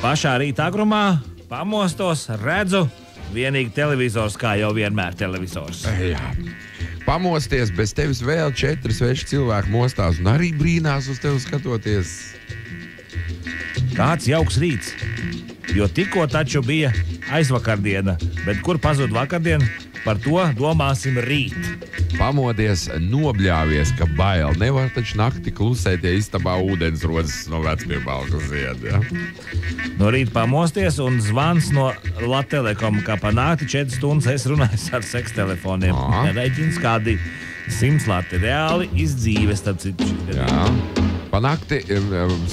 Pašā rīta agrumā pamostos, redzu vienīgi televizors, kā jau vienmēr televizors. Jā. Pamosties, bez tevis vēl 4 sveši cilvēki mostās un arī brīnās uz tevi skatoties. Kāds jauks rīts, jo tikko taču bija aizvakardiena, bet kur pazud vakardiena, par to domāsim rīt. Pamodies, nobļāvies, ka bail. Nevar taču nakti klusēt, ja istabā ūdens rodas no vecpiebalga zieda. Ja? No rīta pamosties un zvans no Latelekom, kā pa nakti 4 stundas es runāju ar sekstelefoniem. Reiķins kādi 100 lati reāli izdzīves, tad citu. Jā. Pa nakti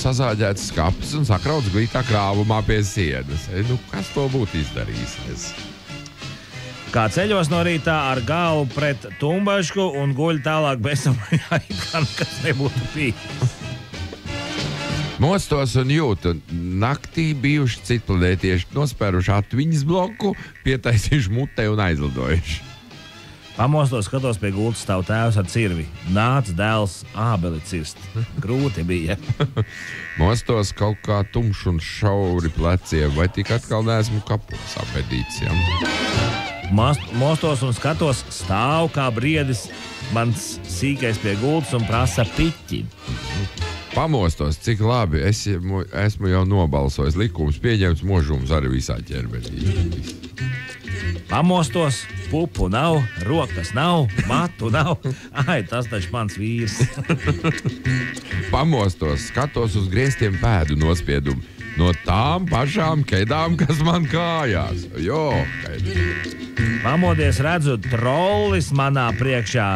sazāģēts skapis un sakrauts glītā krāvumā pie sienas. Nu, kas to būtu izdarījis? Kā ceļos no rītā ar galvu pret tumbašku un guļ tālāk bezsamajā, kas nebūtu bijis. Mostos un jūtu, naktī bijuši citplanētieši nospēruši atmiņas bloku, pietaisījuši mutē un aizlidojuši. Pamostos, skatos pie gultas, stāv tēvs ar cirvi. Nāc dēls ābeli cirst. Grūti bija. Mostos kaut kā tumšs un šauri pleciem, vai tik atkal neesmu kapos apēdīts. Ja? Mostos un skatos, stāv kā briedis mans sīkais pie gultas un prasa piķi. Pamostos, cik labi, esmu jau nobalsojis, likums pieņemts, možums arī visā ķermenī. Pamostos, pupu nav, rokas nav, matu nav. Ai, tas taču mans vīrs. Pamostos, skatos uz griestiem pēdu nospiedumu. No tām pašām kedām, kas man kājās. Jo, Pamodies, redzu, trollis manā priekšā.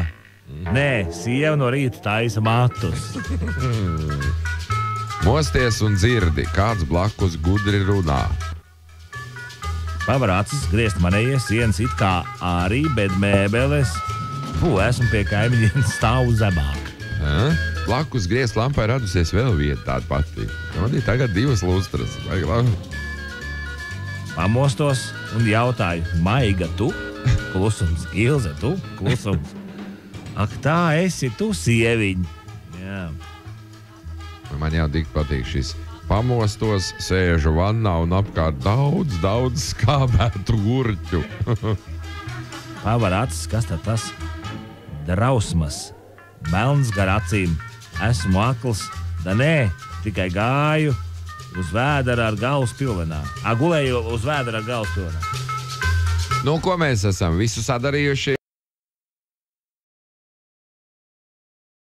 Nē, sieva no rīta taisa matus. Mosties un dzirdi, kāds blakus gudri runā. Pavar acis, griezt manējie sienas it kā arī, bet mēbeles. Esmu pie kaimiņiem stāvu zemāk. Blakus griezt lampai radusies vēl viena tāda pati. Man ir tagad 2 lustras. Pamostos un jautāju, Maiga, tu? Klusums. Ilze, tu? Klusums. Ak, tā esi tu, sieviņ. Jā. Man jau tik patīk šis. Pamostos, sēžu vannā un apkārt daudz skābētu gurķu. Pavar acis, kas tad tas? Drausmas. Melns gar acīm. Esmu akls. Da nē, tikai gāju uz vēdera ar galvas pilvenā. Gulēju uz vēdera ar galvas pilvenā. Nu, ko mēs esam visu sadarījuši?